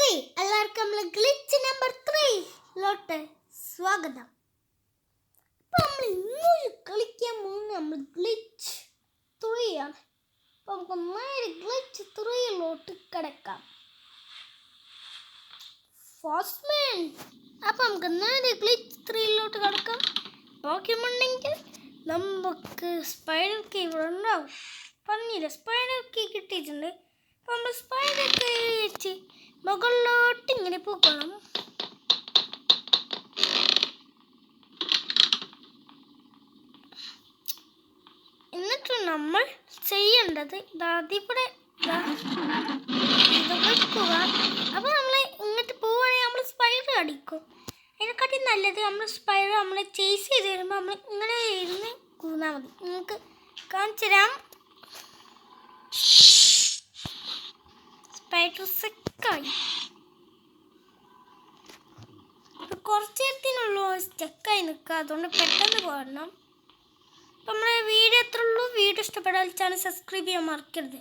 Hi എല്ലാവർക്കും നമ്മൾ glitch number 3 സ്വാഗതം. അപ്പോൾ നമ്മൾ ഇന്നൊരു കളിക്കാൻ പോകുന്നത് നമ്മൾ ഗ്ലിച്ച് 3 ആണ്. അപ്പോൾ നമുക്ക് നേരെ ഗ്ലിച്ച് 3 കിടക്കാം. ഫാസ്റ്റ്മാൻ. അപ്പോൾ നമുക്ക് നേരെ ഗ്ലിച്ച് 3 കിടക്കാം. നോക്കിയുണ്ടെങ്കിൽ നമുക്ക് സ്പൈഡർ കീ ഇവിടെ ഉണ്ടാവും. പറഞ്ഞില്ല, സ്പൈഡർ കീ കിട്ടിയിട്ടുണ്ട്. അപ്പോൾ നമ്മൾ സ്പൈഡർ കീ വെച്ച് മുകളിലോട്ട് ഇങ്ങനെ പോകണം. എന്നിട്ട് നമ്മൾ ചെയ്യേണ്ടത് ഇതിവിടെ ഇത് വെക്കുക. അപ്പോൾ നമ്മൾ ഇങ്ങോട്ട് പോവുകയാണെങ്കിൽ നമ്മൾ സ്പൈഡർ അടിക്കും. അതിനെക്കാട്ടി നല്ലത് നമ്മൾ സ്പൈഡർ നമ്മളെ ചേസ് ചെയ്ത് വരുമ്പോൾ നമ്മൾ ഇങ്ങനെ ഇരുന്ന് കൂന്നാൽ മതി. നിങ്ങൾക്ക് കാണിച്ചു തരാം. സ്പൈഡർ സെക്കായി കുറച്ച് നേരത്തിനുള്ളൂ സ്റ്റക്കായി നിൽക്കുക. അതുകൊണ്ട് പെട്ടെന്ന് പോകണം. അപ്പം നമ്മളെ വീഡിയോ എത്ര ഉള്ളൂ. വീഡിയോ ഇഷ്ടപ്പെടാൻ ചാനൽ സബ്സ്ക്രൈബ് ചെയ്യാൻ മറക്കരുത്.